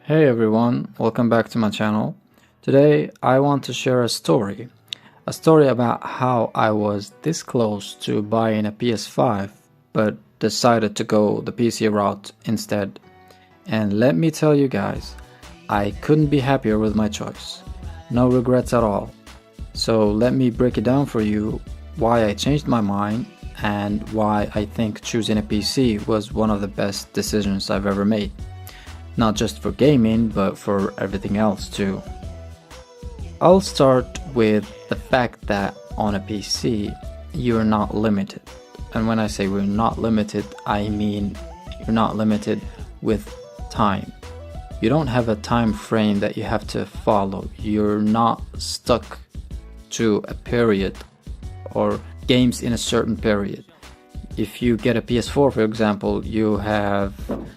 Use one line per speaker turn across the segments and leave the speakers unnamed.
Hey everyone, welcome back to my channel. Today I want to share a story about how I was this close to buying a PS5 but decided to go the PC route instead. And let me tell you guys, I couldn't be happier with my choice. No regrets at all. So let me break it down for you why I changed my mind and why I think choosing a PC was one of the best decisions I've ever made. Not just for gaming, but for everything else too. I'll start with the fact that on a PC, you're not limited. And when I say we're not limited, I mean you're not limited with time. You don't have a time frame that you have to follow. You're not stuck to a period or games in a certain period. If you get a PS4, for example, you have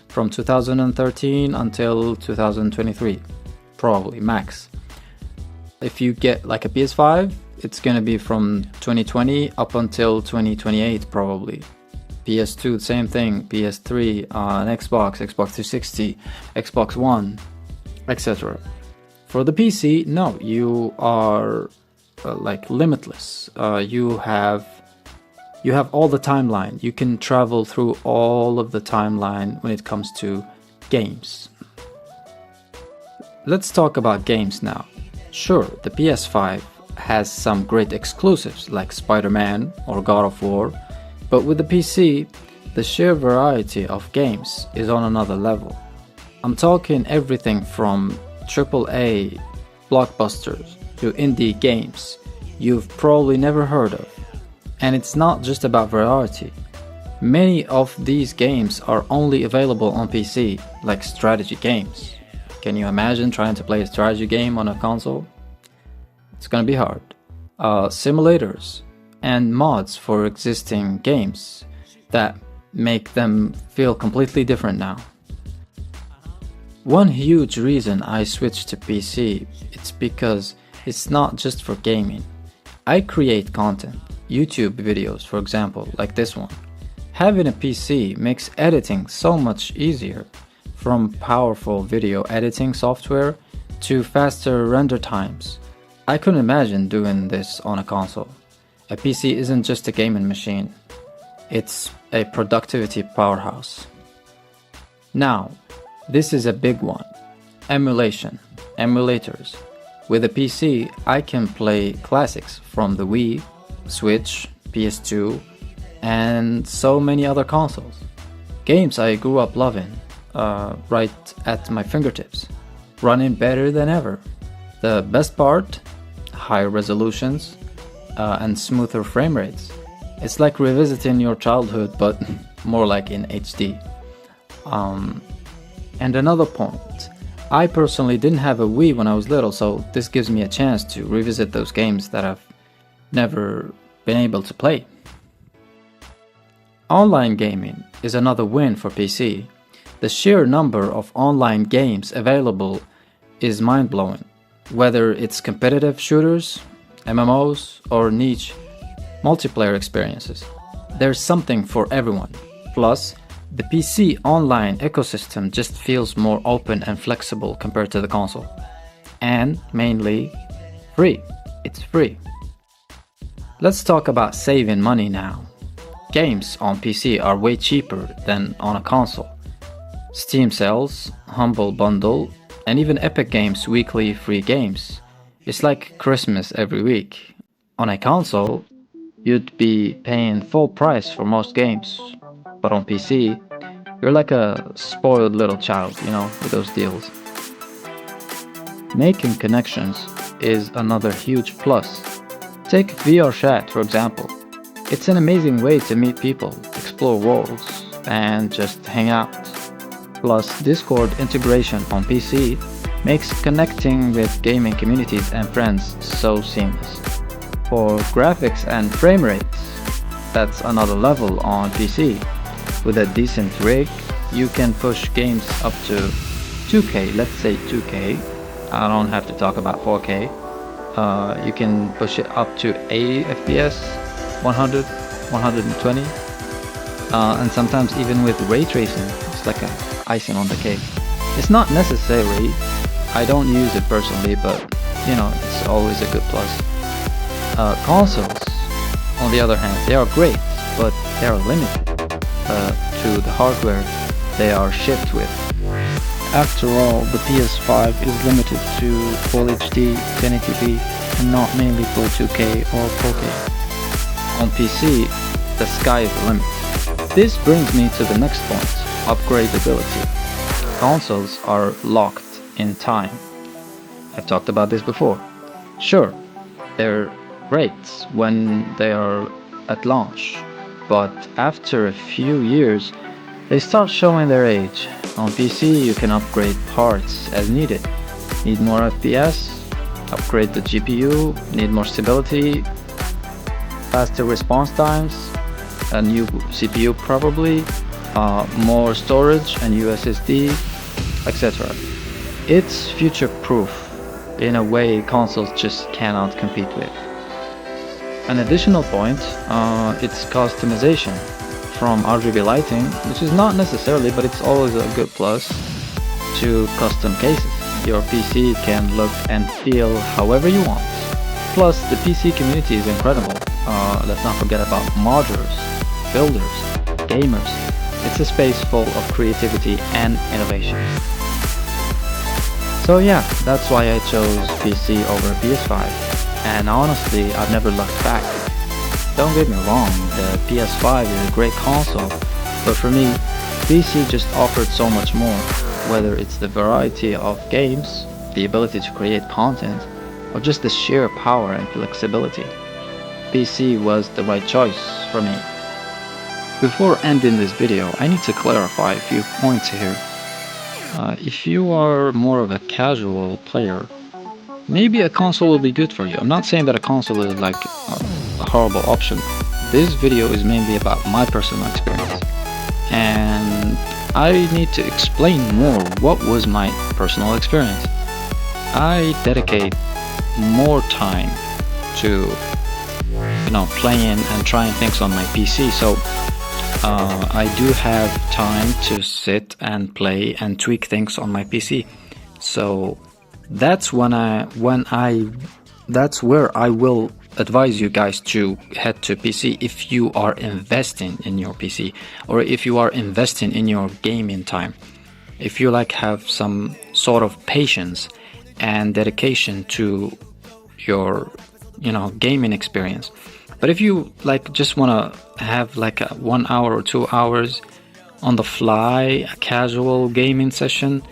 from 2013 until 2023, probably max. If you get like a PS5, it's gonna be from 2020 up until 2028 probably. PS2, same thing. PS3, an Xbox 360, Xbox One, etc. For the PC, no, you are like limitless. You have all the timeline. You can travel through all of the timeline when it comes to games. Let's talk about games now. Sure, the PS5 has some great exclusives like Spider-Man or God of War, but with the PC, the sheer variety of games is on another level. I'm talking everything from AAA blockbusters to indie games you've probably never heard of. And it's not just about variety. Many of these games are only available on PC, like strategy games. Can you imagine trying to play a strategy game on a console? It's gonna be hard. Simulators and mods for existing games that make them feel completely different now. One huge reason I switched to PC, it's because it's not just for gaming. I create content. YouTube videos, for example, like this one. Having a PC makes editing so much easier, from powerful video editing software to faster render times. I couldn't imagine doing this on a console. A PC isn't just a gaming machine, it's a productivity powerhouse. Now, this is a big one. Emulation, emulators. With a PC, I can play classics from the Wii, Switch, PS2, and so many other consoles. Games I grew up loving, right at my fingertips, running better than ever. The best part, higher resolutions and smoother frame rates. It's like revisiting your childhood, but more like in HD. And another point, I personally didn't have a Wii when I was little, so this gives me a chance to revisit those games that I've never been able to play. Online gaming is another win for PC. The sheer number of online games available is mind-blowing. Whether it's competitive shooters, MMOs, or niche multiplayer experiences, there's something for everyone. Plus, the PC online ecosystem just feels more open and flexible compared to the console. And mainly, free. It's free. Let's talk about saving money now. Games on PC are way cheaper than on a console. Steam sales, Humble Bundle, and even Epic Games' weekly free games. It's like Christmas every week. On a console, you'd be paying full price for most games. But on PC, you're like a spoiled little child, with those deals. Making connections is another huge plus. Take VR chat, for example. It's an amazing way to meet people, explore worlds, and just hang out. Plus, Discord integration on PC makes connecting with gaming communities and friends so seamless. For graphics and frame rates, that's another level on PC. With a decent rig, you can push games up to 2K, let's say 2K. I don't have to talk about 4K. You can push it up to 80 FPS, 100, 120, and sometimes even with ray tracing, it's like a icing on the cake. It's not necessary. I don't use it personally, but you know, it's always a good plus. Consoles, on the other hand, they are great, but they are limited to the hardware they are shipped with. After all, the PS5 is limited to Full HD 1080p and not mainly for 2K or 4K. On PC, the sky is the limit. This brings me to the next point, upgradability. Consoles are locked in time. I've talked about this before. Sure, they're great when they are at launch, but after a few years, they start showing their age. On PC, you can upgrade parts as needed. Need more FPS? Upgrade the GPU. Need more stability? Faster response times? A new CPU probably? More storage and USSD, etc. It's future-proof in a way consoles just cannot compete with. An additional point, it's customization. From RGB lighting, which is not necessarily, but it's always a good plus, to custom cases. Your PC can look and feel however you want. Plus, the PC community is incredible. Let's not forget about modders, builders, gamers. It's a space full of creativity and innovation. So yeah, that's why I chose PC over PS5. And honestly, I've never looked back. Don't get me wrong, the PS5 is a great console, but for me, PC just offered so much more, whether it's the variety of games, the ability to create content, or just the sheer power and flexibility. PC was the right choice for me. Before ending this video, I need to clarify a few points here. If you are more of a casual player, maybe a console will be good for you. I'm not saying that a console is like a horrible option. This video is mainly about my personal experience, and I need to explain more what was my personal experience. I dedicate more time to playing and trying things on my PC, so I do have time to sit and play and tweak things on my PC. So that's that's where I will advise you guys to head to PC if you are investing in your PC, or if you are investing in your gaming time. If you have some sort of patience and dedication to your gaming experience. But if you just want to have a 1 hour or 2 hours on the fly, a casual gaming session,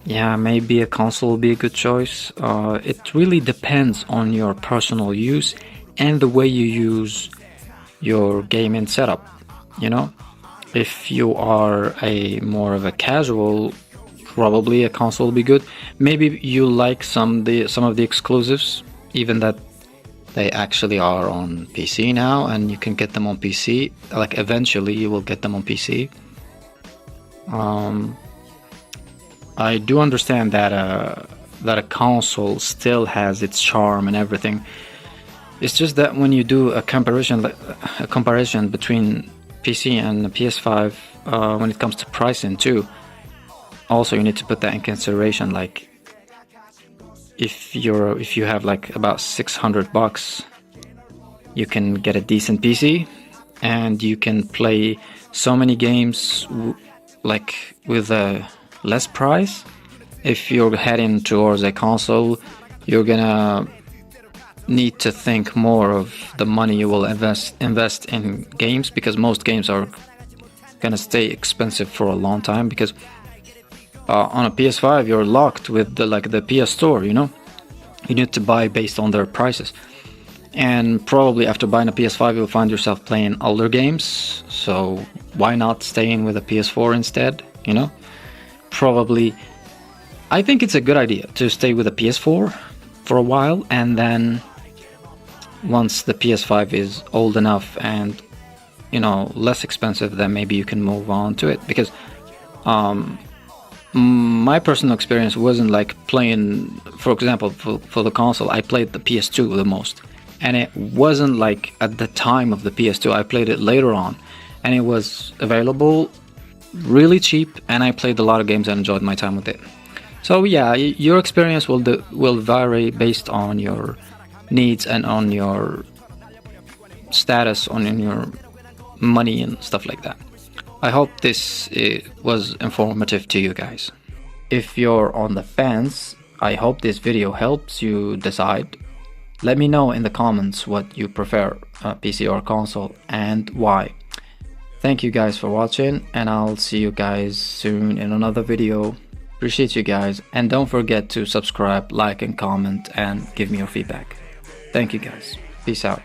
yeah, maybe a console will be a good choice. It really depends on your personal use and the way you use your gaming setup. If you are more of a casual, probably a console will be good. Maybe you like some of the exclusives, even that they actually are on PC now, and you can get them on PC. Eventually, you will get them on PC. I do understand that a console still has its charm and everything. It's just that when you do a comparison between PC and the PS5, when it comes to pricing too, also you need to put that in consideration. If you have about $600, you can get a decent PC, and you can play so many games with a less price. If you're heading towards a console, you're gonna need to think more of the money you will invest in games, because most games are gonna stay expensive for a long time, because on a PS5 you're locked with the PS Store. You need to buy based on their prices, and probably after buying a PS5 you'll find yourself playing older games, so why not staying with a PS4 instead? Probably I think it's a good idea to stay with a PS4 for a while, and then once the PS5 is old enough and less expensive, then maybe you can move on to it. Because my personal experience wasn't playing, for example, for the console, I played the PS2 the most, and it wasn't at the time of the PS2. I played it later on, and it was available really cheap, and I played a lot of games and enjoyed my time with it. So yeah, your experience will vary based on your needs and on your status, on your money and stuff like that. I hope this was informative to you guys. If you're on the fence, I hope this video helps you decide. Let me know in the comments what you prefer, PC or console, and why. Thank you guys for watching, and I'll see you guys soon in another video. Appreciate you guys, and don't forget to subscribe, like and comment, and give me your feedback. Thank you guys. Peace out.